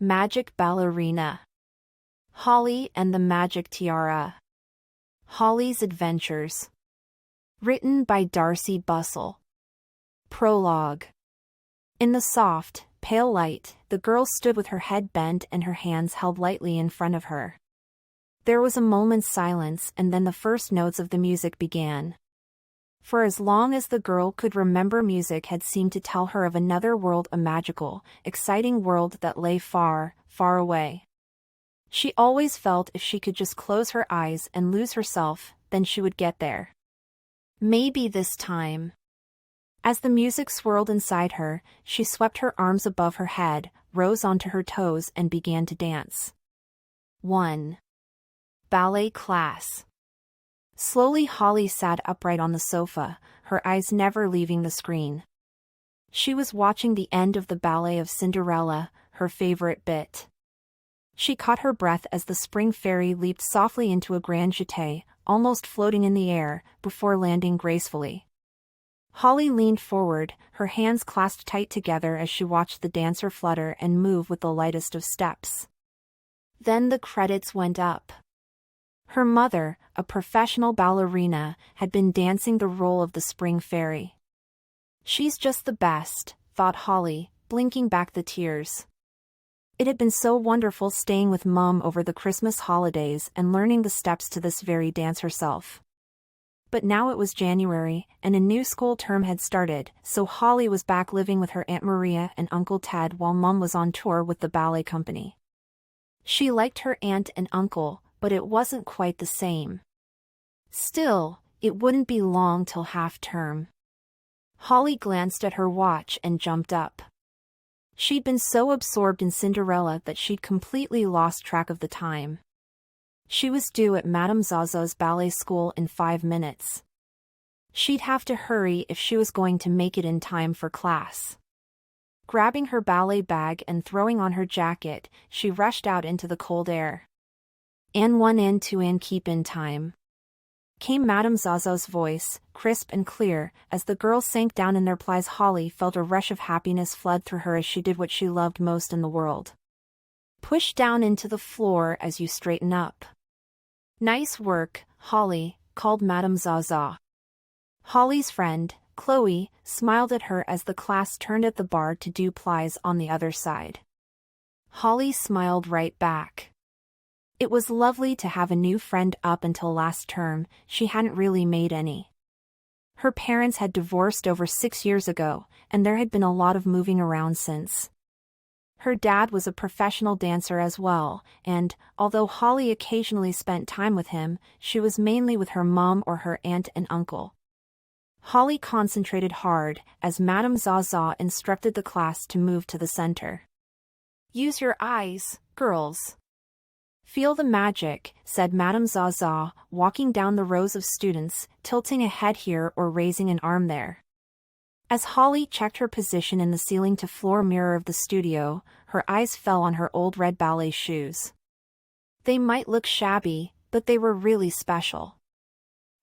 Magic Ballerina. Holly and the Magic Tiara. Holly's Adventures. Written by Darcey Bussell. Prologue. In the soft, pale light, the girl stood with her head bent and her hands held lightly in front of her. There was a moment's silence, and then the first notes of the music began. For as long as the girl could remember, music had seemed to tell her of another world, a magical, exciting world that lay far, far away. She always felt if she could just close her eyes and lose herself, then she would get there. Maybe this time. As the music swirled inside her, she swept her arms above her head, rose onto her toes and began to dance. 1. Ballet class. Slowly Holly sat upright on the sofa, her eyes never leaving the screen. She was watching the end of the ballet of Cinderella, her favorite bit. She caught her breath as the spring fairy leaped softly into a grand jeté, almost floating in the air, before landing gracefully. Holly leaned forward, her hands clasped tight together as she watched the dancer flutter and move with the lightest of steps. Then the credits went up. Her mother, a professional ballerina, had been dancing the role of the spring fairy. She's just the best, thought Holly, blinking back the tears. It had been so wonderful staying with Mum over the Christmas holidays and learning the steps to this very dance herself. But now it was January, and a new school term had started, so Holly was back living with her Aunt Maria and Uncle Ted while Mum was on tour with the ballet company. She liked her aunt and uncle, but it wasn't quite the same. Still, it wouldn't be long till half-term. Holly glanced at her watch and jumped up. She'd been so absorbed in Cinderella that she'd completely lost track of the time. She was due at Madame Zaza's ballet school in 5 minutes. She'd have to hurry if she was going to make it in time for class. Grabbing her ballet bag and throwing on her jacket, she rushed out into the cold air. "And 1 and 2 and keep in time," came Madame Zaza's voice, crisp and clear. As the girls sank down in their plies, Holly felt a rush of happiness flood through her as she did what she loved most in the world. "Push down into the floor as you straighten up." "Nice work, Holly," called Madame Zaza. Holly's friend, Chloe, smiled at her as the class turned at the bar to do plies on the other side. Holly smiled right back. It was lovely to have a new friend. Up until last term, she hadn't really made any. Her parents had divorced over 6 years ago, and there had been a lot of moving around since. Her dad was a professional dancer as well, and, although Holly occasionally spent time with him, she was mainly with her mom or her aunt and uncle. Holly concentrated hard, as Madame Zaza instructed the class to move to the center. "Use your eyes, girls. Feel the magic," said Madame Zaza, walking down the rows of students, tilting a head here or raising an arm there. As Holly checked her position in the ceiling-to-floor mirror of the studio, her eyes fell on her old red ballet shoes. They might look shabby, but they were really special.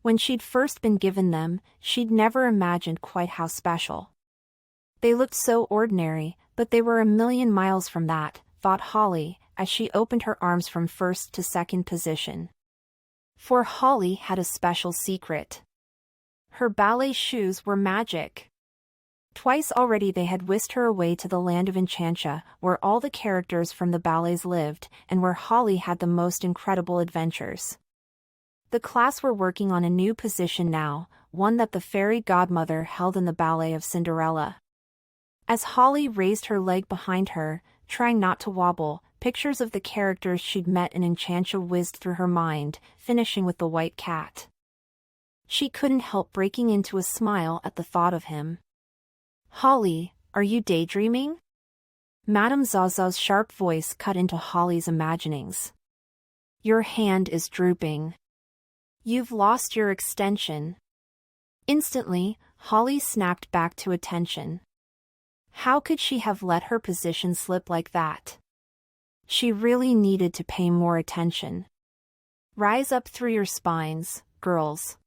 When she'd first been given them, she'd never imagined quite how special. They looked so ordinary, but they were a million miles from that, thought Holly, as she opened her arms from first to second position. For Holly had a special secret. Her ballet shoes were magic. Twice already they had whisked her away to the land of Enchantia, where all the characters from the ballets lived, and where Holly had the most incredible adventures. The class were working on a new position now, one that the fairy godmother held in the ballet of Cinderella. As Holly raised her leg behind her, trying not to wobble, pictures of the characters she'd met in Enchantia whizzed through her mind, finishing with the white cat. She couldn't help breaking into a smile at the thought of him. "Holly, are you daydreaming?" Madame Zaza's sharp voice cut into Holly's imaginings. "Your hand is drooping. You've lost your extension." Instantly, Holly snapped back to attention. How could she have let her position slip like that? She really needed to pay more attention. "Rise up through your spines, girls."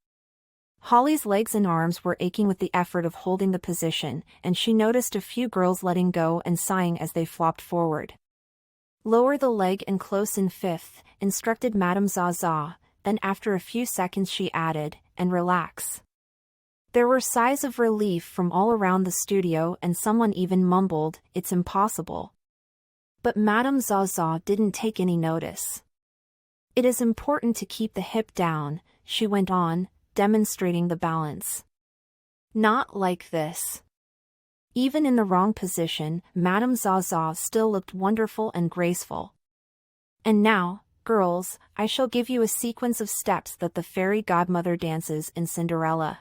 Holly's legs and arms were aching with the effort of holding the position, and she noticed a few girls letting go and sighing as they flopped forward. Lower the leg and close in fifth, instructed Madame Zaza, then after a few seconds she added, and relax. There were sighs of relief from all around the studio and someone even mumbled, "It's impossible." But Madame Zaza didn't take any notice. "It is important to keep the hip down," she went on, demonstrating the balance. "Not like this." Even in the wrong position, Madame Zaza still looked wonderful and graceful. "And now, girls, I shall give you a sequence of steps that the fairy godmother dances in Cinderella.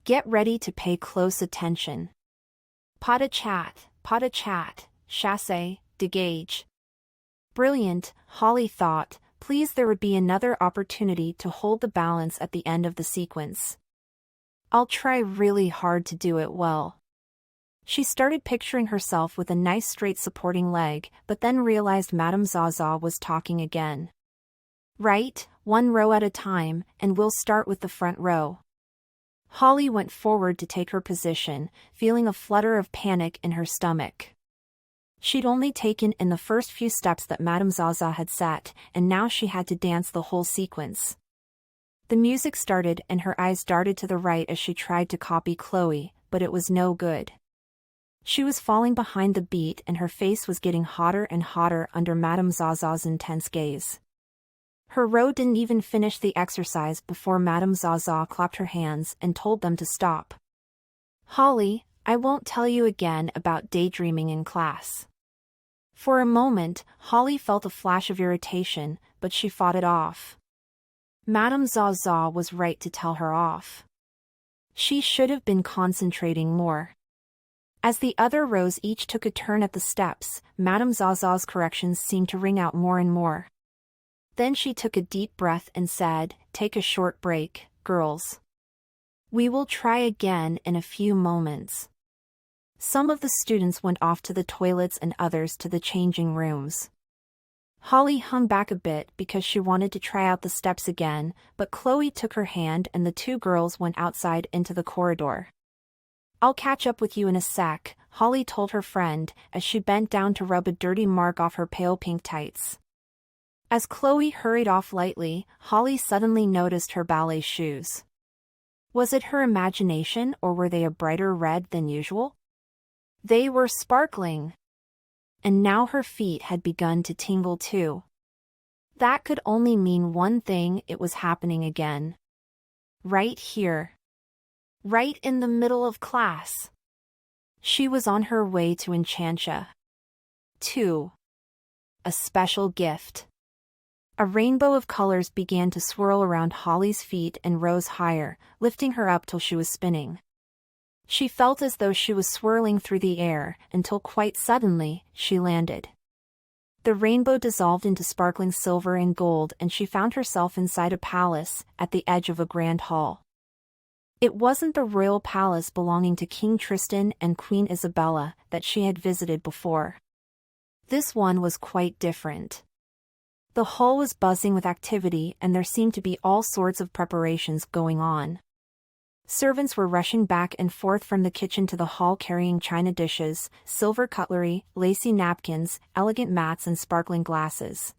Get ready to pay close attention. Pas de chat, chasse, dégage." Brilliant, Holly thought. Please, there would be another opportunity to hold the balance at the end of the sequence. I'll try really hard to do it well. She started picturing herself with a nice straight supporting leg, but then realized Madame Zaza was talking again. "Right, one row at a time, and we'll start with the front row." Holly went forward to take her position, feeling a flutter of panic in her stomach. She'd only taken in the first few steps that Madame Zaza had set, and now she had to dance the whole sequence. The music started and her eyes darted to the right as she tried to copy Chloe, but it was no good. She was falling behind the beat and her face was getting hotter and hotter under Madame Zaza's intense gaze. Her row didn't even finish the exercise before Madame Zaza clapped her hands and told them to stop. "Holly, I won't tell you again about daydreaming in class." For a moment, Holly felt a flash of irritation, but she fought it off. Madame Zaza was right to tell her off. She should have been concentrating more. As the other rows each took a turn at the steps, Madame Zaza's corrections seemed to ring out more and more. Then she took a deep breath and said, "Take a short break, girls. We will try again in a few moments." Some of the students went off to the toilets and others to the changing rooms. Holly hung back a bit because she wanted to try out the steps again, but Chloe took her hand and the two girls went outside into the corridor. "I'll catch up with you in a sec," Holly told her friend, as she bent down to rub a dirty mark off her pale pink tights. As Chloe hurried off lightly, Holly suddenly noticed her ballet shoes. Was it her imagination or were they a brighter red than usual? They were sparkling. And now her feet had begun to tingle too. That could only mean one thing: it was happening again. Right here. Right in the middle of class. She was on her way to Enchantia. 2. A special gift. A rainbow of colors began to swirl around Holly's feet and rose higher, lifting her up till she was spinning. She felt as though she was swirling through the air, until quite suddenly, she landed. The rainbow dissolved into sparkling silver and gold and she found herself inside a palace, at the edge of a grand hall. It wasn't the royal palace belonging to King Tristan and Queen Isabella that she had visited before. This one was quite different. The hall was buzzing with activity and there seemed to be all sorts of preparations going on. Servants were rushing back and forth from the kitchen to the hall carrying china dishes, silver cutlery, lacy napkins, elegant mats and sparkling glasses.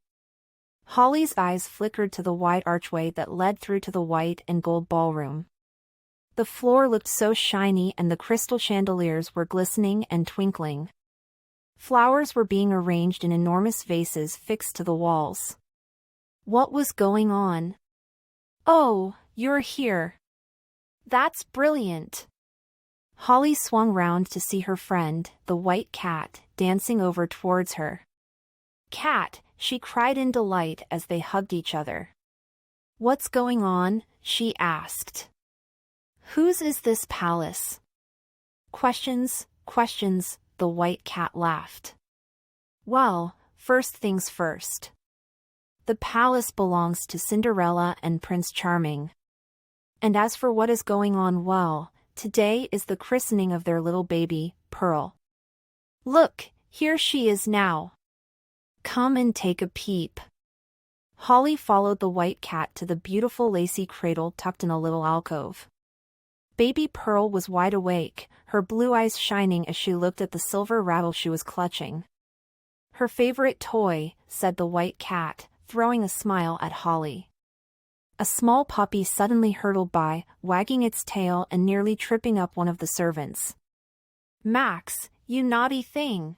Holly's eyes flickered to the wide archway that led through to the white and gold ballroom. The floor looked so shiny and the crystal chandeliers were glistening and twinkling. Flowers were being arranged in enormous vases fixed to the walls. What was going on? "Oh, you're here. That's brilliant." Holly swung round to see her friend, the white cat, dancing over towards her. "Cat," she cried in delight as they hugged each other. "What's going on?" she asked. "Whose is this palace?" "Questions, questions," the white cat laughed. "Well, first things first. The palace belongs to Cinderella and Prince Charming. And as for what is going on, well, today is the christening of their little baby, Pearl. Look, here she is now. Come and take a peep." Holly followed the white cat to the beautiful lacy cradle tucked in a little alcove. Baby Pearl was wide awake, her blue eyes shining as she looked at the silver rattle she was clutching. Her favorite toy, said the white cat, throwing a smile at Holly. A small puppy suddenly hurtled by, wagging its tail and nearly tripping up one of the servants. Max, you naughty thing!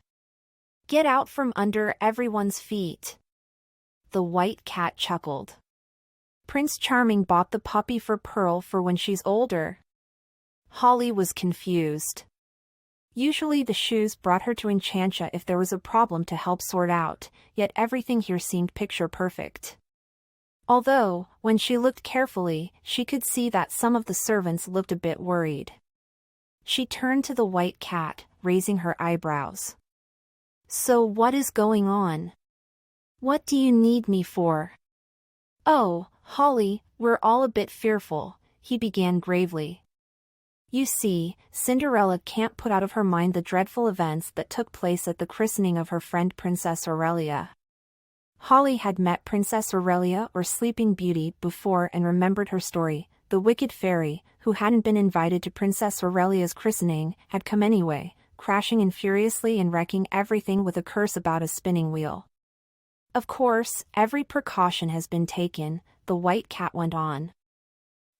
Get out from under everyone's feet! The white cat chuckled. Prince Charming bought the puppy for Pearl for when she's older. Holly was confused. Usually the shoes brought her to Enchantia if there was a problem to help sort out, yet everything here seemed picture perfect. Although, when she looked carefully, she could see that some of the servants looked a bit worried. She turned to the white cat, raising her eyebrows. So what is going on? What do you need me for? Oh, Holly, we're all a bit fearful, he began gravely. You see, Cinderella can't put out of her mind the dreadful events that took place at the christening of her friend Princess Aurelia. Holly had met Princess Aurelia or Sleeping Beauty before and remembered her story. The wicked fairy, who hadn't been invited to Princess Aurelia's christening, had come anyway, crashing in furiously and wrecking everything with a curse about a spinning wheel. Of course, every precaution has been taken, the white cat went on.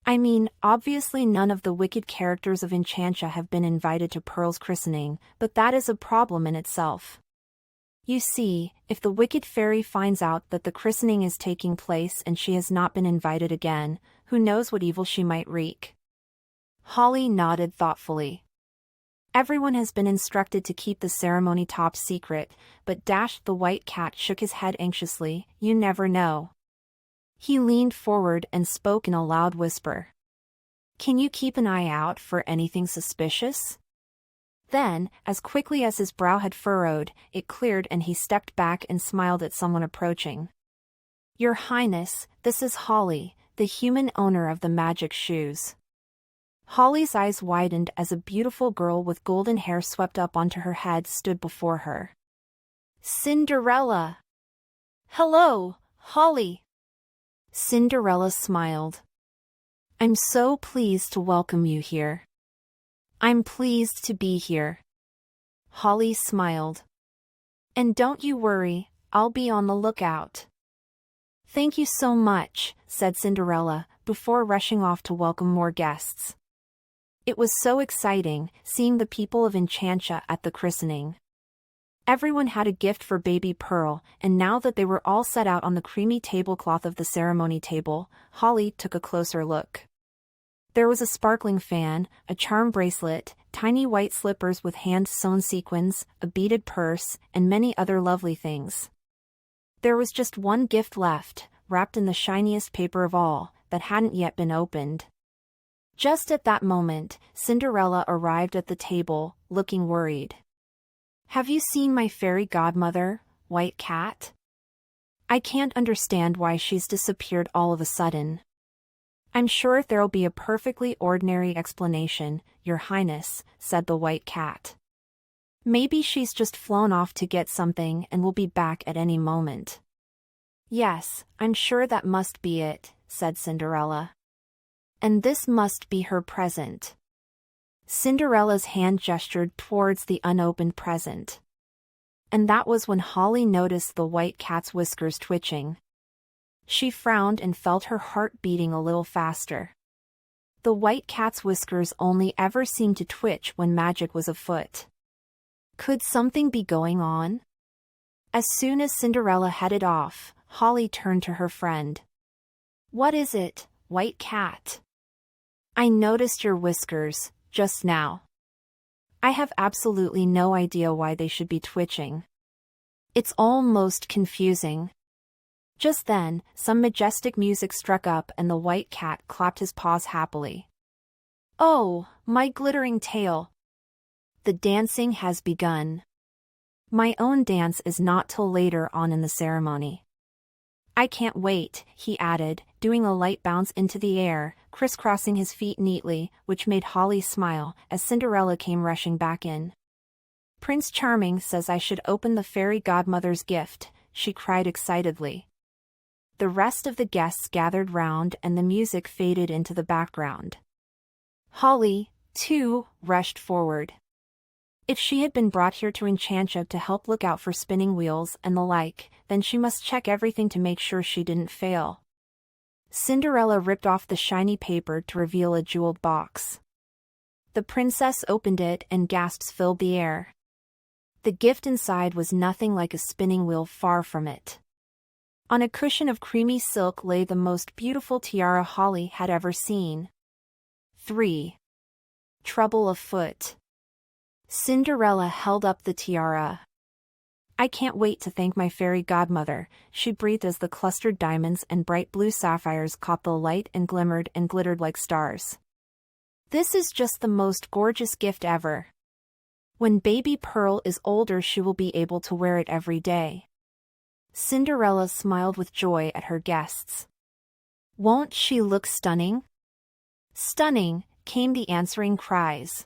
I mean, obviously none of the wicked characters of Enchantia have been invited to Pearl's christening, but that is a problem in itself. You see, if the wicked fairy finds out that the christening is taking place and she has not been invited again, who knows what evil she might wreak. Holly nodded thoughtfully. Everyone has been instructed to keep the ceremony top secret, but the white cat shook his head anxiously, you never know. He leaned forward and spoke in a loud whisper. Can you keep an eye out for anything suspicious? Then, as quickly as his brow had furrowed, it cleared and he stepped back and smiled at someone approaching. Your Highness, this is Holly, the human owner of the magic shoes. Holly's eyes widened as a beautiful girl with golden hair swept up onto her head stood before her. Cinderella! Hello, Holly! Cinderella smiled. I'm so pleased to welcome you here. I'm pleased to be here. Holly smiled. And don't you worry, I'll be on the lookout. Thank you so much, said Cinderella, before rushing off to welcome more guests. It was so exciting, seeing the people of Enchantia at the christening. Everyone had a gift for baby Pearl, and now that they were all set out on the creamy tablecloth of the ceremony table, Holly took a closer look. There was a sparkling fan, a charm bracelet, tiny white slippers with hand-sewn sequins, a beaded purse, and many other lovely things. There was just one gift left, wrapped in the shiniest paper of all, that hadn't yet been opened. Just at that moment, Cinderella arrived at the table, looking worried. Have you seen my fairy godmother, White Cat? I can't understand why she's disappeared all of a sudden. I'm sure there'll be a perfectly ordinary explanation, Your Highness, said the White Cat. Maybe she's just flown off to get something and will be back at any moment. Yes, I'm sure that must be it, said Cinderella. And this must be her present. Cinderella's hand gestured towards the unopened present. And that was when Holly noticed the white cat's whiskers twitching. She frowned and felt her heart beating a little faster. The white cat's whiskers only ever seemed to twitch when magic was afoot. Could something be going on? As soon as Cinderella headed off, Holly turned to her friend. What is it, White Cat? I noticed your whiskers, just now. I have absolutely no idea why they should be twitching. It's almost confusing. Just then, some majestic music struck up and the white cat clapped his paws happily. Oh, my glittering tail! The dancing has begun. My own dance is not till later on in the ceremony. I can't wait, he added, doing a light bounce into the air, crisscrossing his feet neatly, which made Holly smile, as Cinderella came rushing back in. Prince Charming says I should open the fairy godmother's gift, she cried excitedly. The rest of the guests gathered round and the music faded into the background. Holly, too, rushed forward. If she had been brought here to Enchantia to help look out for spinning wheels and the like, then she must check everything to make sure she didn't fail. Cinderella ripped off the shiny paper to reveal a jeweled box. The princess opened it and gasps filled the air. The gift inside was nothing like a spinning wheel, far from it. On a cushion of creamy silk lay the most beautiful tiara Holly had ever seen. 3. Trouble afoot. Cinderella held up the tiara. "I can't wait to thank my fairy godmother," she breathed as the clustered diamonds and bright blue sapphires caught the light and glimmered and glittered like stars. "This is just the most gorgeous gift ever. When baby Pearl is older, she will be able to wear it every day." Cinderella smiled with joy at her guests. "Won't she look stunning?" "Stunning," came the answering cries.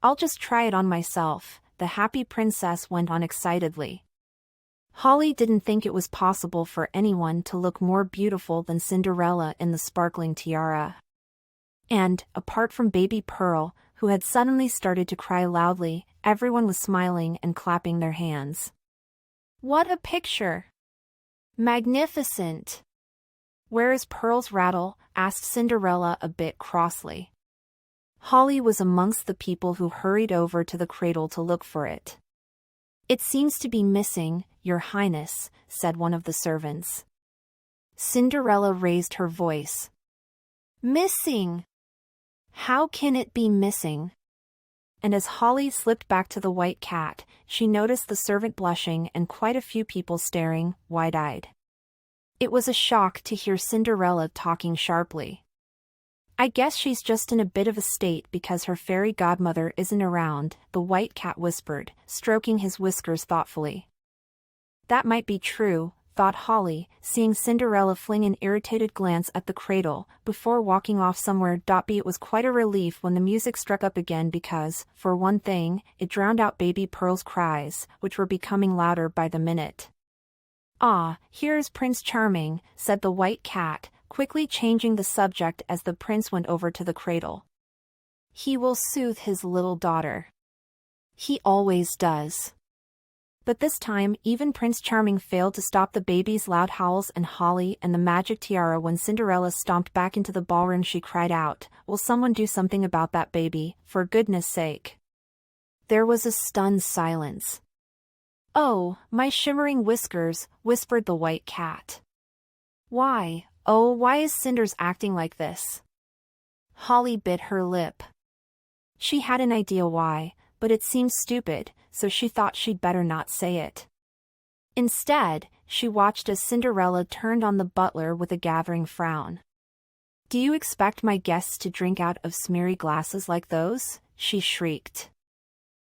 "I'll just try it on myself," the happy princess went on excitedly. Holly didn't think it was possible for anyone to look more beautiful than Cinderella in the sparkling tiara. And, apart from baby Pearl, who had suddenly started to cry loudly, everyone was smiling and clapping their hands. "What a picture! Magnificent!" "Where is Pearl's rattle?" asked Cinderella a bit crossly. Holly was amongst the people who hurried over to the cradle to look for it. "It seems to be missing, Your Highness," said one of the servants. Cinderella raised her voice. "Missing? How can it be missing?" And as Holly slipped back to the white cat, she noticed the servant blushing and quite a few people staring, wide-eyed. It was a shock to hear Cinderella talking sharply. "I guess she's just in a bit of a state because her fairy godmother isn't around," the white cat whispered, stroking his whiskers thoughtfully. That might be true, thought Holly, seeing Cinderella fling an irritated glance at the cradle, before walking off somewhere. It was quite a relief when the music struck up again because, for one thing, it drowned out baby Pearl's cries, which were becoming louder by the minute. "Ah, here's Prince Charming," said the white cat, quickly changing the subject as the prince went over to the cradle. "He will soothe his little daughter. He always does." But this time, even Prince Charming failed to stop the baby's loud howls and Holly and the magic tiara. When Cinderella stomped back into the ballroom, she cried out, "Will someone do something about that baby, for goodness sake?" There was a stunned silence. "Oh, my shimmering whiskers," whispered the white cat. "Why, oh, why is Cinder's acting like this?" Holly bit her lip. She had an idea why, but it seemed stupid, so she thought she'd better not say it. Instead, she watched as Cinderella turned on the butler with a gathering frown. "Do you expect my guests to drink out of smeary glasses like those?" she shrieked.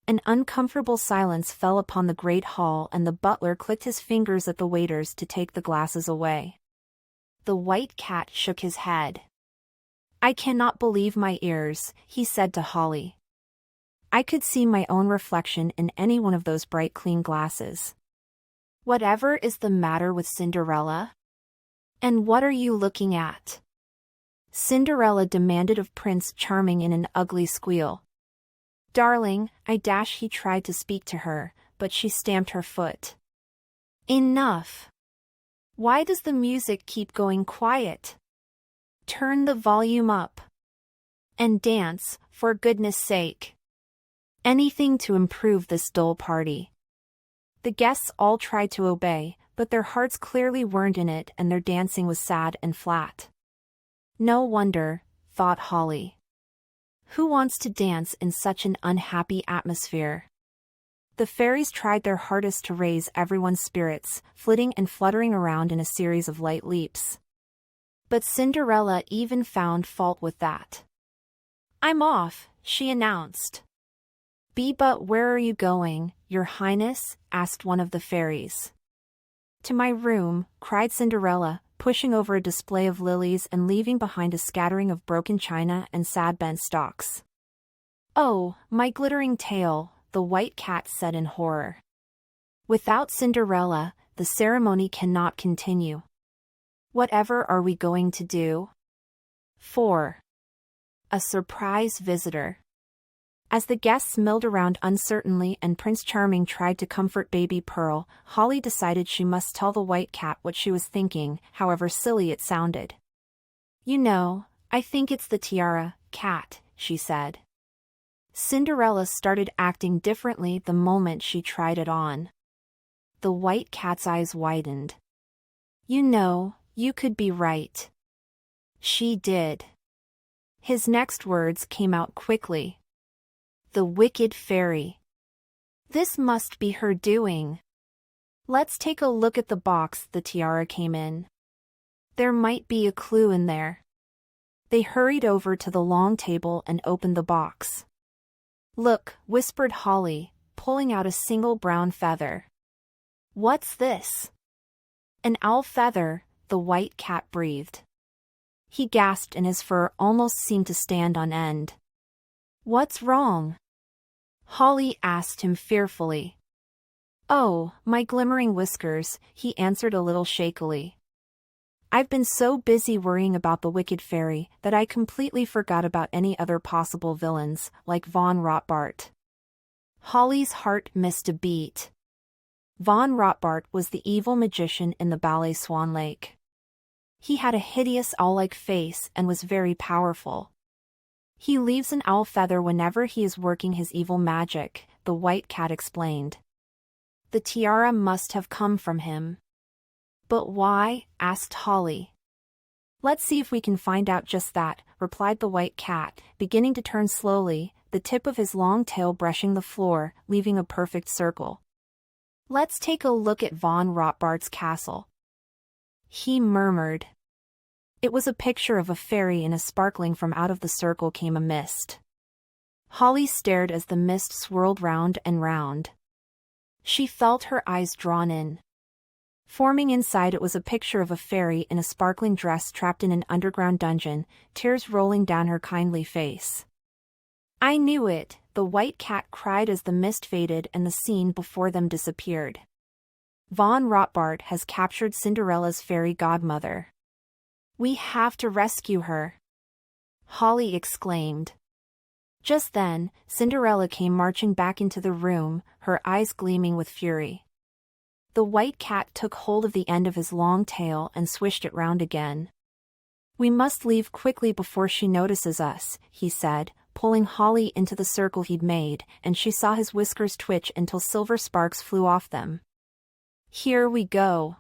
An uncomfortable silence fell upon the great hall, and the butler clicked his fingers at the waiters to take the glasses away. The white cat shook his head. "I cannot believe my ears," he said to Holly. "I could see my own reflection in any one of those bright clean glasses. Whatever is the matter with Cinderella? And what are you looking at?" Cinderella demanded of Prince Charming in an ugly squeal. "Darling, he tried to speak to her, but she stamped her foot. "Enough! Why does the music keep going quiet? Turn the volume up. And dance, for goodness sake. Anything to improve this dull party." The guests all tried to obey, but their hearts clearly weren't in it and their dancing was sad and flat. No wonder, thought Holly. Who wants to dance in such an unhappy atmosphere? The fairies tried their hardest to raise everyone's spirits, flitting and fluttering around in a series of light leaps. But Cinderella even found fault with that. "I'm off," she announced. But where are you going, Your Highness?" asked one of the fairies. "To my room," cried Cinderella, pushing over a display of lilies and leaving behind a scattering of broken china and sad bent stalks. "Oh, my glittering tail," the white cat said in horror. "Without Cinderella, the ceremony cannot continue. Whatever are we going to do?" 4. A surprise visitor. As the guests milled around uncertainly and Prince Charming tried to comfort baby Pearl, Holly decided she must tell the white cat what she was thinking, however silly it sounded. "You know, I think it's the tiara, cat," she said. Cinderella started acting differently the moment she tried it on. The white cat's eyes widened. "You know, you could be right." She did. His next words came out quickly. "The wicked fairy. This must be her doing. Let's take a look at the box the tiara came in. There might be a clue in there." They hurried over to the long table and opened the box. "Look," whispered Holly, pulling out a single brown feather. "What's this?" "An owl feather," the white cat breathed. He gasped and his fur almost seemed to stand on end. "What's wrong?" Holly asked him fearfully. "Oh, my glimmering whiskers," he answered a little shakily. "I've been so busy worrying about the wicked fairy that I completely forgot about any other possible villains, like Von Rotbart." Holly's heart missed a beat. Von Rotbart was the evil magician in the ballet Swan Lake. He had a hideous owl-like face and was very powerful. "He leaves an owl feather whenever he is working his evil magic," the white cat explained. "The tiara must have come from him." "But why?" asked Holly. "Let's see if we can find out just that," replied the white cat, beginning to turn slowly, the tip of his long tail brushing the floor, leaving a perfect circle. "Let's take a look at Von Rotbart's castle," he murmured. It was a picture of a fairy and sparkling from out of the circle came a mist. Holly stared as the mist swirled round and round. She felt her eyes drawn in. Forming inside it was a picture of a fairy in a sparkling dress trapped in an underground dungeon, tears rolling down her kindly face. "I knew it," the white cat cried as the mist faded and the scene before them disappeared. "Von Rotbart has captured Cinderella's fairy godmother. We have to rescue her," Holly exclaimed. Just then, Cinderella came marching back into the room, her eyes gleaming with fury. The white cat took hold of the end of his long tail and swished it round again. "We must leave quickly before she notices us," he said, pulling Holly into the circle he'd made, and she saw his whiskers twitch until silver sparks flew off them. "Here we go."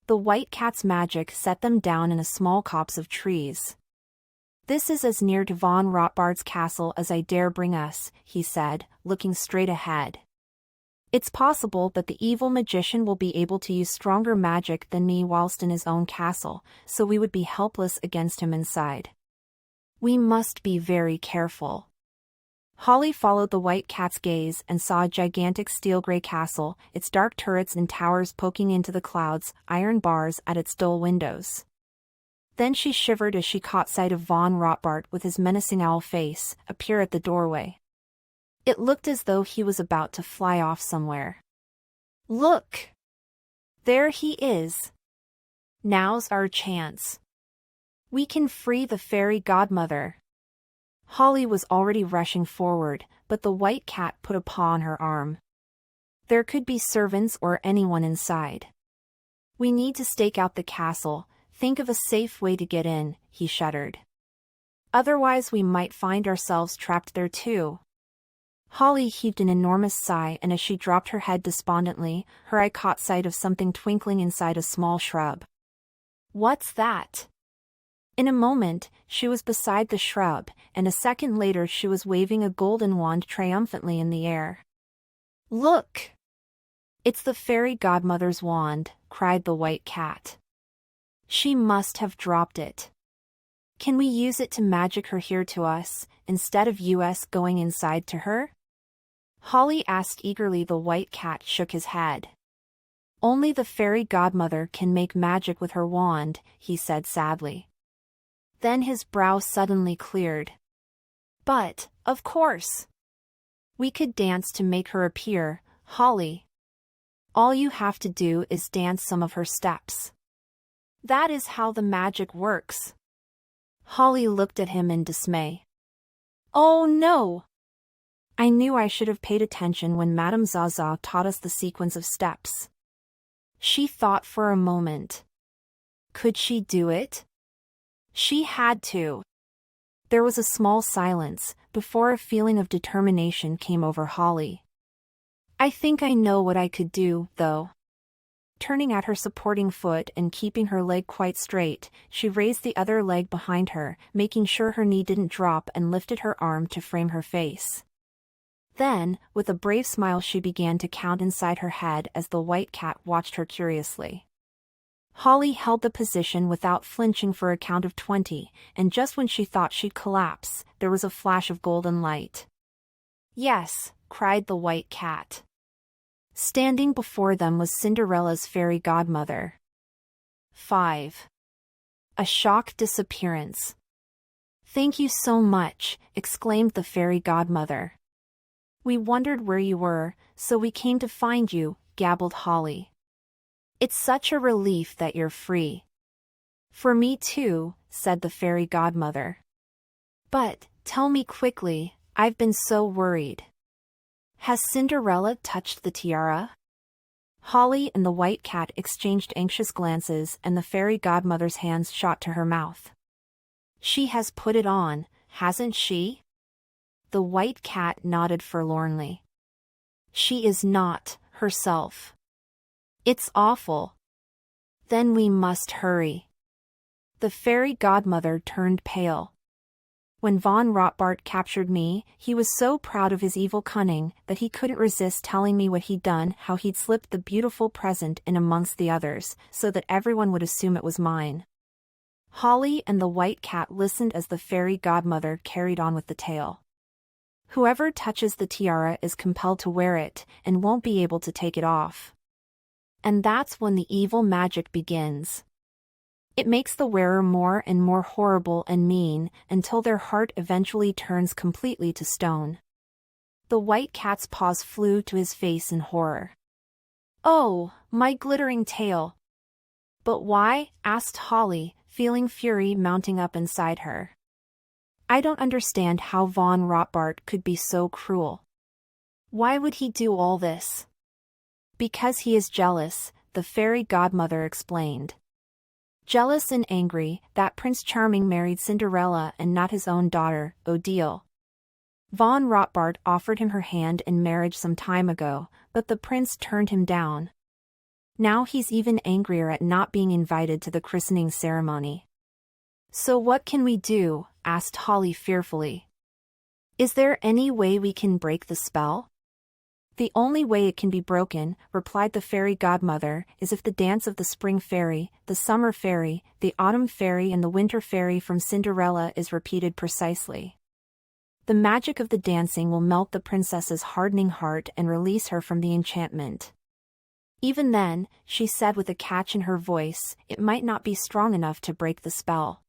The white cat's magic set them down in a small copse of trees. "This is as near to Von Rotbart's castle as I dare bring us," he said, looking straight ahead. "It's possible that the evil magician will be able to use stronger magic than me whilst in his own castle, so we would be helpless against him inside. We must be very careful." Holly followed the white cat's gaze and saw a gigantic steel-gray castle, its dark turrets and towers poking into the clouds, iron bars at its dull windows. Then she shivered as she caught sight of Von Rotbart with his menacing owl face appear at the doorway. It looked as though he was about to fly off somewhere. "Look! There he is! Now's our chance. We can free the fairy godmother." Holly was already rushing forward, but the white cat put a paw on her arm. "There could be servants or anyone inside. We need to stake out the castle, think of a safe way to get in," he shuddered. "Otherwise we might find ourselves trapped there too." Holly heaved an enormous sigh, and as she dropped her head despondently, her eye caught sight of something twinkling inside a small shrub. "What's that?" In a moment, she was beside the shrub, and a second later she was waving a golden wand triumphantly in the air. "Look! It's the fairy godmother's wand," cried the white cat. "She must have dropped it. Can we use it to magic her here to us, instead of us going inside to her?" Holly asked eagerly. The white cat shook his head. "Only the fairy godmother can make magic with her wand," he said sadly. Then his brow suddenly cleared. "But, of course, we could dance to make her appear, Holly. All you have to do is dance some of her steps. That is how the magic works." Holly looked at him in dismay. "Oh no! I knew I should have paid attention when Madame Zaza taught us the sequence of steps. She thought for a moment. Could she do it? She had to. There was a small silence before a feeling of determination came over Holly. I think I know what I could do, though. Turning at her supporting foot and keeping her leg quite straight, she raised the other leg behind her, making sure her knee didn't drop, and lifted her arm to frame her face. Then, with a brave smile, she began to count inside her head as the white cat watched her curiously. Holly held the position without flinching for a count of 20, and just when she thought she'd collapse, there was a flash of golden light. "Yes," cried the white cat. Standing before them was Cinderella's fairy godmother. 5. A shock disappearance. "Thank you so much," exclaimed the fairy godmother. "We wondered where you were, so we came to find you," gabbled Holly. "It's such a relief that you're free." "For me too," said the fairy godmother. "But, tell me quickly, I've been so worried. Has Cinderella touched the tiara?" Holly and the white cat exchanged anxious glances, and the fairy godmother's hands shot to her mouth. "She has put it on, hasn't she?" The white cat nodded forlornly. "She is not herself. It's awful. Then we must hurry." The fairy godmother turned pale. "When von Rotbart captured me, he was so proud of his evil cunning that he couldn't resist telling me what he'd done, how he'd slipped the beautiful present in amongst the others, so that everyone would assume it was mine." Holly and the white cat listened as the fairy godmother carried on with the tale. "Whoever touches the tiara is compelled to wear it, and won't be able to take it off. And that's when the evil magic begins. It makes the wearer more and more horrible and mean, until their heart eventually turns completely to stone." The white cat's paws flew to his face in horror. "Oh, my glittering tail!" "But why?" asked Holly, feeling fury mounting up inside her. "I don't understand how von Rotbart could be so cruel. Why would he do all this?" "Because he is jealous," the fairy godmother explained. "Jealous and angry that Prince Charming married Cinderella and not his own daughter, Odile. Von Rotbart offered him her hand in marriage some time ago, but the prince turned him down. Now he's even angrier at not being invited to the christening ceremony." "So what can we do?" asked Holly fearfully. "Is there any way we can break the spell?" "The only way it can be broken," replied the fairy godmother, "is if the dance of the spring fairy, the summer fairy, the autumn fairy and the winter fairy from Cinderella is repeated precisely. The magic of the dancing will melt the princess's hardening heart and release her from the enchantment. Even then," she said with a catch in her voice, "it might not be strong enough to break the spell."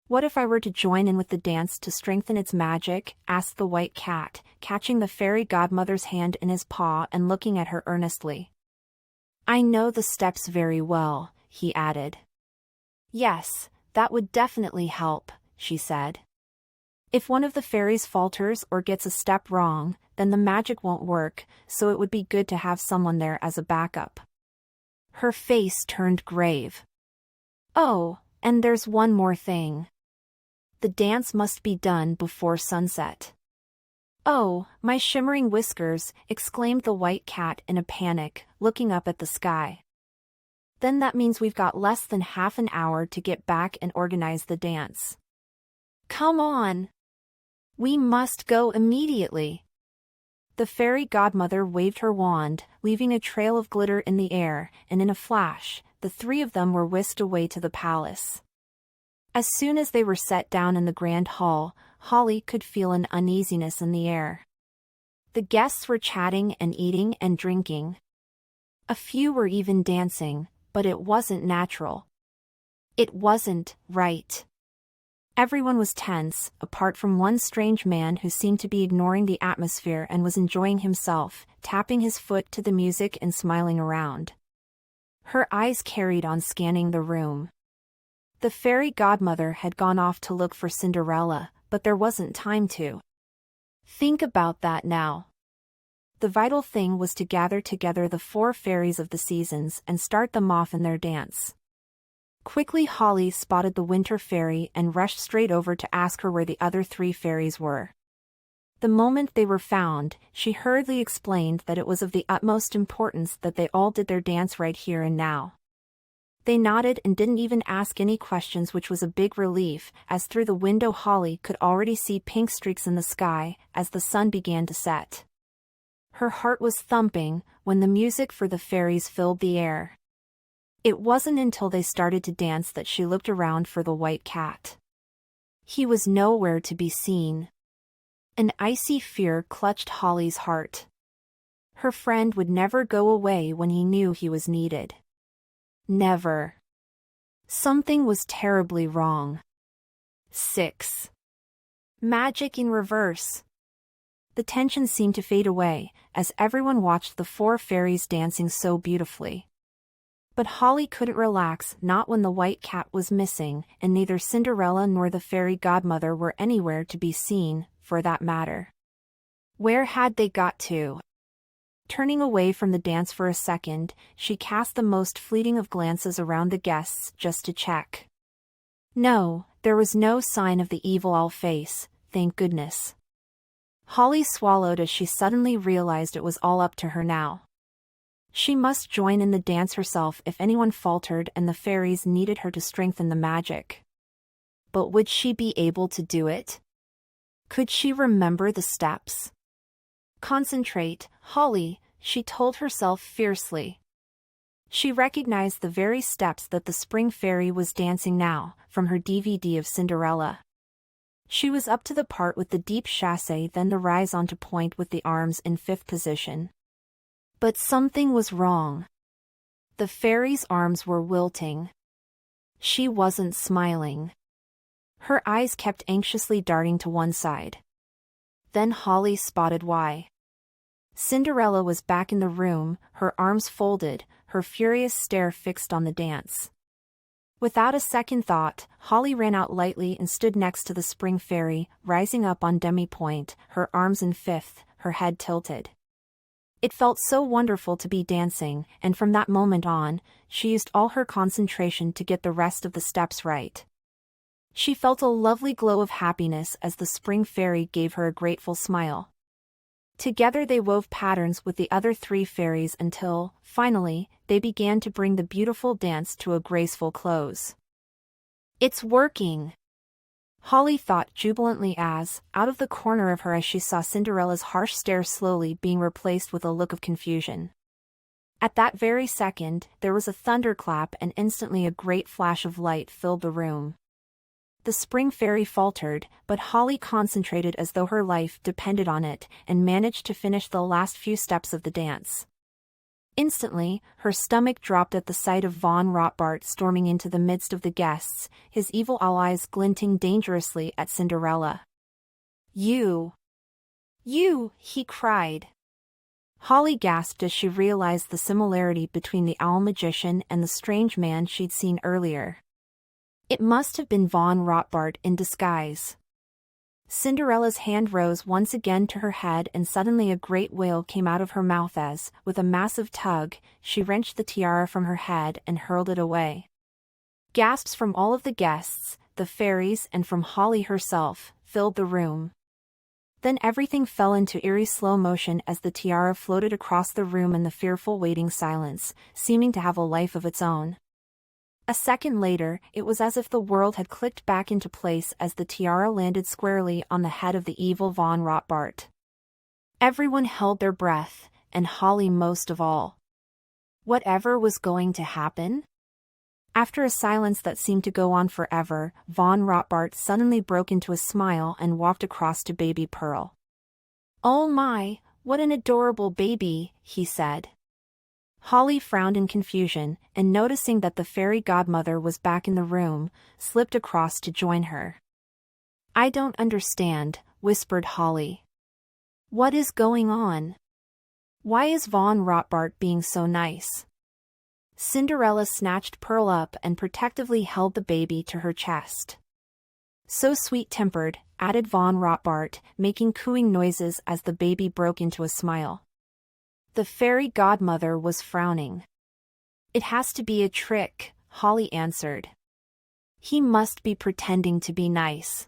"What if I were to join in with the dance to strengthen its magic?" asked the white cat, catching the fairy godmother's hand in his paw and looking at her earnestly. "I know the steps very well," he added. "Yes, that would definitely help," she said. "If one of the fairies falters or gets a step wrong, then the magic won't work, so it would be good to have someone there as a backup." Her face turned grave. "Oh, and there's one more thing. The dance must be done before sunset." "Oh, my shimmering whiskers!" exclaimed the white cat in a panic, looking up at the sky. "Then that means we've got less than half an hour to get back and organize the dance. Come on! We must go immediately." The fairy godmother waved her wand, leaving a trail of glitter in the air, and in a flash, the three of them were whisked away to the palace. As soon as they were set down in the grand hall, Holly could feel an uneasiness in the air. The guests were chatting and eating and drinking. A few were even dancing, but it wasn't natural. It wasn't right. Everyone was tense, apart from one strange man who seemed to be ignoring the atmosphere and was enjoying himself, tapping his foot to the music and smiling around. Her eyes carried on scanning the room. The fairy godmother had gone off to look for Cinderella, but there wasn't time to. Think about that now. The vital thing was to gather together the 4 fairies of the seasons and start them off in their dance. Quickly Holly spotted the winter fairy and rushed straight over to ask her where the other 3 fairies were. The moment they were found, she hurriedly explained that it was of the utmost importance that they all did their dance right here and now. They nodded and didn't even ask any questions, which was a big relief, as through the window Holly could already see pink streaks in the sky as the sun began to set. Her heart was thumping when the music for the fairies filled the air. It wasn't until they started to dance that she looked around for the white cat. He was nowhere to be seen. An icy fear clutched Holly's heart. Her friend would never go away when he knew he was needed. Never. Something was terribly wrong. 6. Magic in reverse. The tension seemed to fade away as everyone watched the 4 fairies dancing so beautifully. But Holly couldn't relax, not when the white cat was missing, and neither Cinderella nor the fairy godmother were anywhere to be seen, for that matter. Where had they got to? Turning away from the dance for a second, she cast the most fleeting of glances around the guests just to check. No, there was no sign of the evil owl face, thank goodness. Holly swallowed as she suddenly realized it was all up to her now. She must join in the dance herself if anyone faltered and the fairies needed her to strengthen the magic. But would she be able to do it? Could she remember the steps? Concentrate, Holly, she told herself fiercely. She recognized the very steps that the spring fairy was dancing now, from her DVD of Cinderella. She was up to the part with the deep chasse, then the rise onto point with the arms in 5th position. But something was wrong. The fairy's arms were wilting. She wasn't smiling. Her eyes kept anxiously darting to one side. Then Holly spotted why. Cinderella was back in the room, her arms folded, her furious stare fixed on the dance. Without a second thought, Holly ran out lightly and stood next to the spring fairy, rising up on demi-point, her arms in 5th, her head tilted. It felt so wonderful to be dancing, and from that moment on, she used all her concentration to get the rest of the steps right. She felt a lovely glow of happiness as the spring fairy gave her a grateful smile. Together they wove patterns with the other 3 fairies until, finally, they began to bring the beautiful dance to a graceful close. It's working! Holly thought jubilantly as, out of the corner of her eyes she saw Cinderella's harsh stare slowly being replaced with a look of confusion. At that very second, there was a thunderclap and instantly a great flash of light filled the room. The spring fairy faltered, but Holly concentrated as though her life depended on it and managed to finish the last few steps of the dance. Instantly, her stomach dropped at the sight of Von Rotbart storming into the midst of the guests, his evil eyes glinting dangerously at Cinderella. You, he cried. Holly gasped as she realized the similarity between the owl magician and the strange man she'd seen earlier. It must have been Von Rotbart in disguise. Cinderella's hand rose once again to her head and suddenly a great wail came out of her mouth as, with a massive tug, she wrenched the tiara from her head and hurled it away. Gasps from all of the guests, the fairies and from Holly herself, filled the room. Then everything fell into eerie slow motion as the tiara floated across the room in the fearful waiting silence, seeming to have a life of its own. A second later, it was as if the world had clicked back into place as the tiara landed squarely on the head of the evil Von Rotbart. Everyone held their breath, and Holly most of all. Whatever was going to happen? After a silence that seemed to go on forever, Von Rotbart suddenly broke into a smile and walked across to baby Pearl. "Oh my, what an adorable baby," he said. Holly frowned in confusion, and noticing that the fairy godmother was back in the room, slipped across to join her. "I don't understand," whispered Holly. "What is going on? Why is Von Rotbart being so nice?" Cinderella snatched Pearl up and protectively held the baby to her chest. So sweet-tempered, added von Rotbart, making cooing noises as the baby broke into a smile. The fairy godmother was frowning. It has to be a trick, Holly answered. He must be pretending to be nice.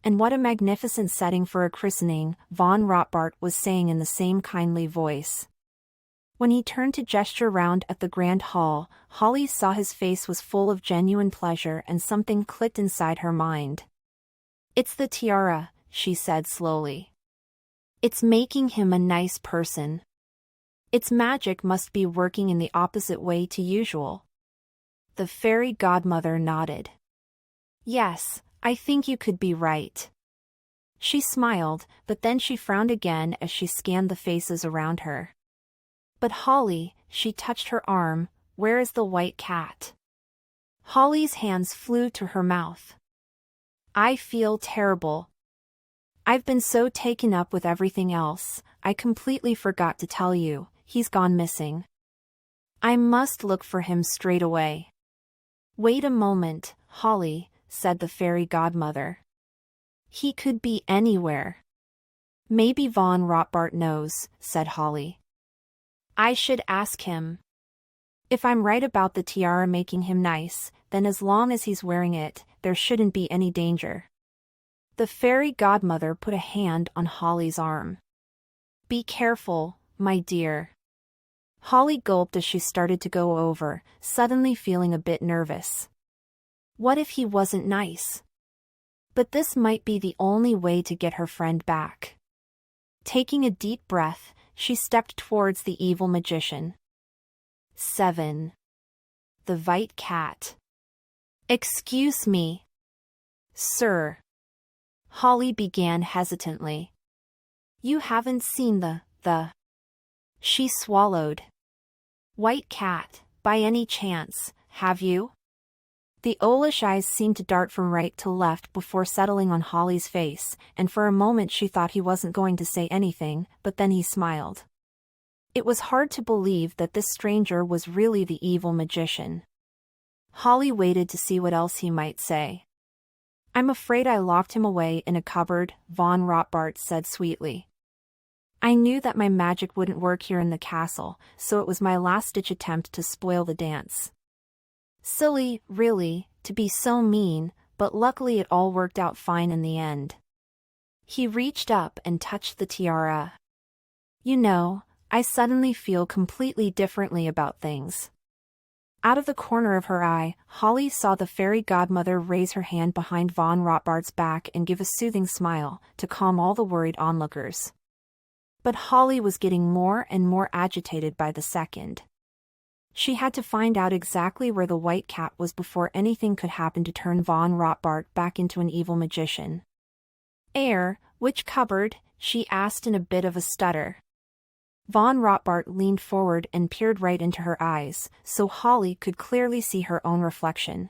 And what a magnificent setting for a christening, von Rotbart was saying in the same kindly voice. When he turned to gesture round at the grand hall, Holly saw his face was full of genuine pleasure and something clicked inside her mind. It's the tiara, she said slowly. It's making him a nice person. Its magic must be working in the opposite way to usual. The fairy godmother nodded. Yes, I think you could be right. She smiled, but then she frowned again as she scanned the faces around her. But Holly, she touched her arm, where is the white cat? Holly's hands flew to her mouth. I feel terrible. I've been so taken up with everything else, I completely forgot to tell you, he's gone missing. I must look for him straight away. Wait a moment, Holly, said the fairy godmother. He could be anywhere. Maybe von Rotbart knows, said Holly. I should ask him. If I'm right about the tiara making him nice, then as long as he's wearing it, there shouldn't be any danger. The fairy godmother put a hand on Holly's arm. Be careful, my dear. Holly gulped as she started to go over, suddenly feeling a bit nervous. What if he wasn't nice? But this might be the only way to get her friend back. Taking a deep breath, she stepped towards the evil magician. 7. The White Cat. Excuse me. Sir. Holly began hesitantly. You haven't seen the... She swallowed. White cat, by any chance, have you? The owlish eyes seemed to dart from right to left before settling on Holly's face, and for a moment she thought he wasn't going to say anything, but then he smiled. It was hard to believe that this stranger was really the evil magician. Holly waited to see what else he might say. I'm afraid I locked him away in a cupboard, von Rotbart said sweetly. I knew that my magic wouldn't work here in the castle, so it was my last-ditch attempt to spoil the dance. Silly, really, to be so mean, but luckily it all worked out fine in the end. He reached up and touched the tiara. You know, I suddenly feel completely differently about things. Out of the corner of her eye, Holly saw the fairy godmother raise her hand behind von Rotbart's back and give a soothing smile, to calm all the worried onlookers. But Holly was getting more and more agitated by the second. She had to find out exactly where the white cat was before anything could happen to turn von Rotbart back into an evil magician. Which cupboard? She asked in a bit of a stutter. Von Rotbart leaned forward and peered right into her eyes, so Holly could clearly see her own reflection.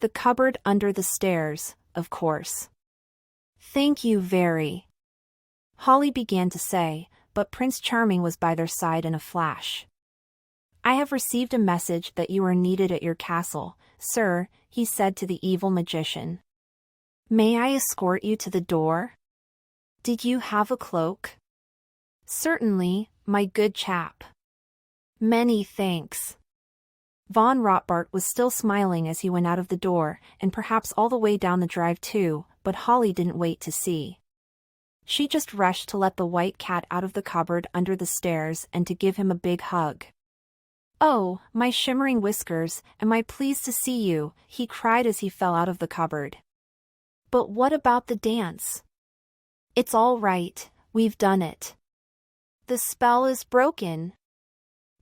The cupboard under the stairs, of course. Thank you very. Holly began to say, but Prince Charming was by their side in a flash. I have received a message that you are needed at your castle, sir, he said to the evil magician. May I escort you to the door? Did you have a cloak? Certainly, my good chap. Many thanks. Von Rotbart was still smiling as he went out of the door, and perhaps all the way down the drive too, but Holly didn't wait to see. She just rushed to let the white cat out of the cupboard under the stairs and to give him a big hug. Oh, my shimmering whiskers, am I pleased to see you, he cried as he fell out of the cupboard. But what about the dance? It's all right, we've done it. The spell is broken.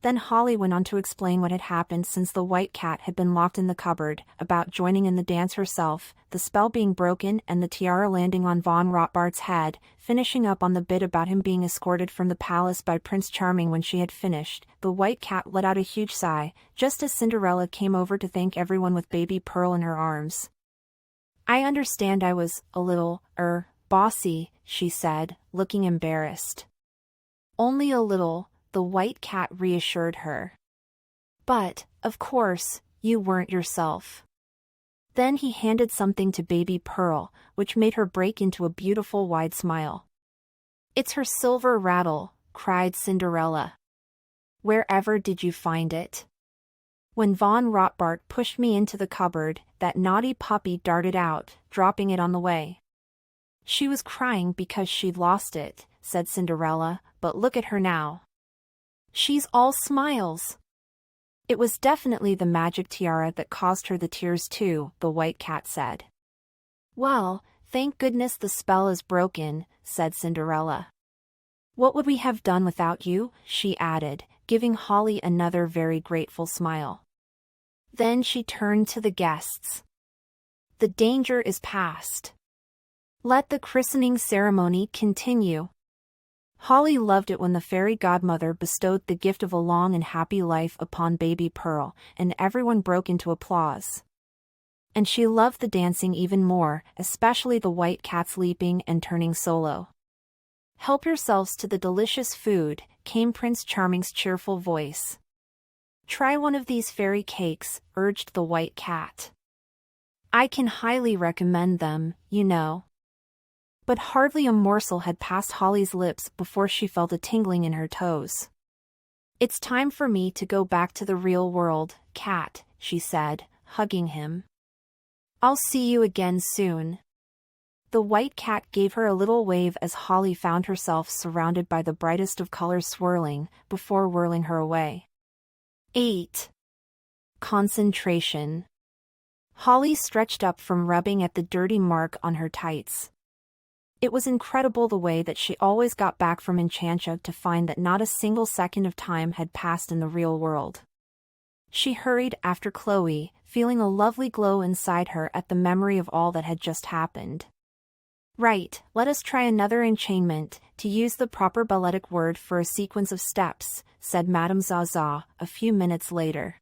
Then Holly went on to explain what had happened since the white cat had been locked in the cupboard, about joining in the dance herself, the spell being broken and the tiara landing on von Rotbart's head, finishing up on the bit about him being escorted from the palace by Prince Charming. When she had finished, the white cat let out a huge sigh, just as Cinderella came over to thank everyone with baby Pearl in her arms. I understand I was a little, bossy, she said, looking embarrassed. Only a little, the white cat reassured her. But, of course, you weren't yourself. Then he handed something to baby Pearl, which made her break into a beautiful wide smile. "It's her silver rattle," cried Cinderella. "Wherever did you find it?" "When Von Rotbart pushed me into the cupboard, that naughty puppy darted out, dropping it on the way. She was crying because she'd lost it," said Cinderella, "but look at her now. She's all smiles." "It was definitely the magic tiara that caused her the tears too," the White Cat said. "Well, thank goodness the spell is broken," said Cinderella. "What would we have done without you?" she added, giving Holly another very grateful smile. Then she turned to the guests. "The danger is past. Let the christening ceremony continue." Holly loved it when the fairy godmother bestowed the gift of a long and happy life upon baby Pearl, and everyone broke into applause. And she loved the dancing even more, especially the White Cat's leaping and turning solo. "Help yourselves to the delicious food," came Prince Charming's cheerful voice. "Try one of these fairy cakes," urged the White Cat. "I can highly recommend them, you know." But hardly a morsel had passed Holly's lips before she felt a tingling in her toes. "It's time for me to go back to the real world, Cat," she said, hugging him. "I'll see you again soon." The White Cat gave her a little wave as Holly found herself surrounded by the brightest of colors swirling, before whirling her away. 8. Concentration. Holly stretched up from rubbing at the dirty mark on her tights. It was incredible the way that she always got back from Enchantia to find that not a single second of time had passed in the real world. She hurried after Chloe, feeling a lovely glow inside her at the memory of all that had just happened. "Right, let us try another enchainment, to use the proper balletic word for a sequence of steps," said Madame Zaza, a few minutes later.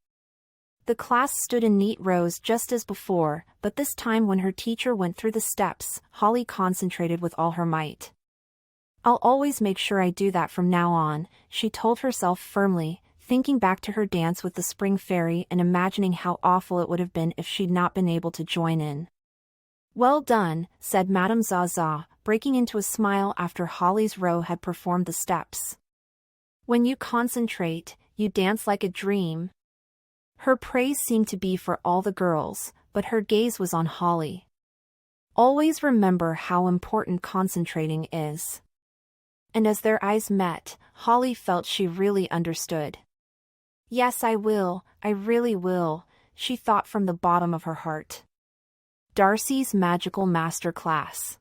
The class stood in neat rows just as before, but this time when her teacher went through the steps, Holly concentrated with all her might. "I'll always make sure I do that from now on," she told herself firmly, thinking back to her dance with the spring fairy and imagining how awful it would have been if she'd not been able to join in. "Well done," said Madame Zaza, breaking into a smile after Holly's row had performed the steps. "When you concentrate, you dance like a dream." Her praise seemed to be for all the girls, but her gaze was on Holly. "Always remember how important concentrating is." And as their eyes met, Holly felt she really understood. "Yes, I will, I really will," she thought from the bottom of her heart. Darcey's Magical Master Class.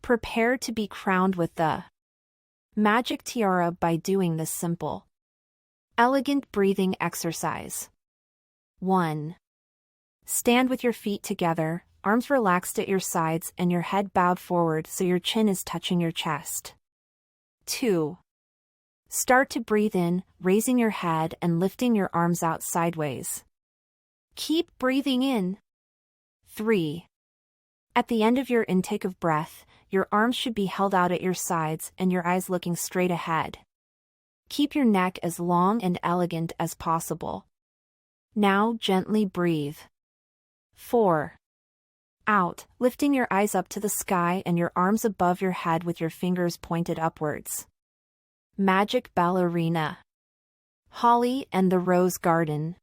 Prepare to be crowned with the magic tiara by doing this simple, elegant breathing exercise. 1. Stand with your feet together, arms relaxed at your sides and your head bowed forward so your chin is touching your chest. 2. Start to breathe in, raising your head and lifting your arms out sideways. Keep breathing in. 3. At the end of your intake of breath, your arms should be held out at your sides and your eyes looking straight ahead. Keep your neck as long and elegant as possible. Now gently breathe. 4. Out, lifting your eyes up to the sky and your arms above your head with your fingers pointed upwards. Magic Ballerina. Holly and the Rose Garden.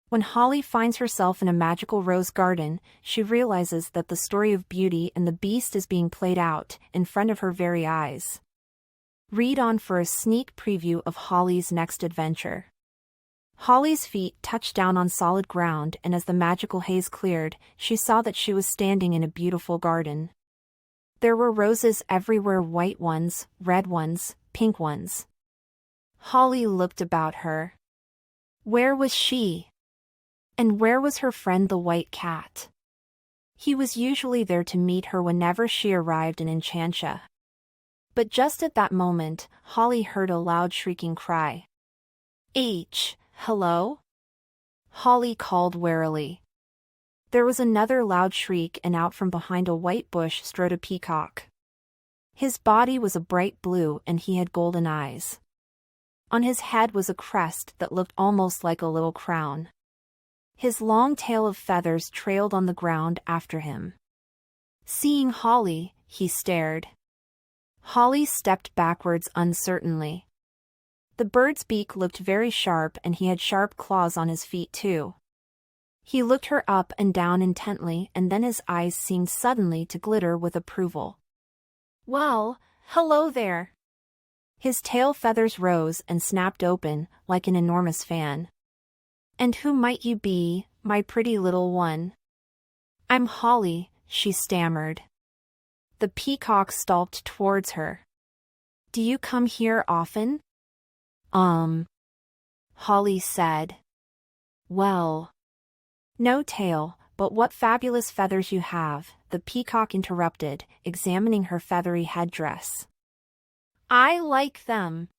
When Holly finds herself in a magical rose garden, she realizes that the story of Beauty and the Beast is being played out, in front of her very eyes. Read on for a sneak preview of Holly's next adventure. Holly's feet touched down on solid ground, and as the magical haze cleared, she saw that she was standing in a beautiful garden. There were roses everywhere, white ones, red ones, pink ones. Holly looked about her. Where was she? And where was her friend the White Cat? He was usually there to meet her whenever she arrived in Enchantia. But just at that moment, Holly heard a loud shrieking cry. Hello? Holly called warily. There was another loud shriek, and out from behind a white bush strode a peacock. His body was a bright blue and he had golden eyes. On his head was a crest that looked almost like a little crown. His long tail of feathers trailed on the ground after him. Seeing Holly, he stared. Holly stepped backwards uncertainly. The bird's beak looked very sharp and he had sharp claws on his feet too. He looked her up and down intently and then his eyes seemed suddenly to glitter with approval. Well, hello there. His tail feathers rose and snapped open like an enormous fan. And who might you be, my pretty little one? I'm Holly, she stammered. The peacock stalked towards her. Do you come here often? Holly said. Well. No tail, but what fabulous feathers you have, the peacock interrupted, examining her feathery headdress. I like them.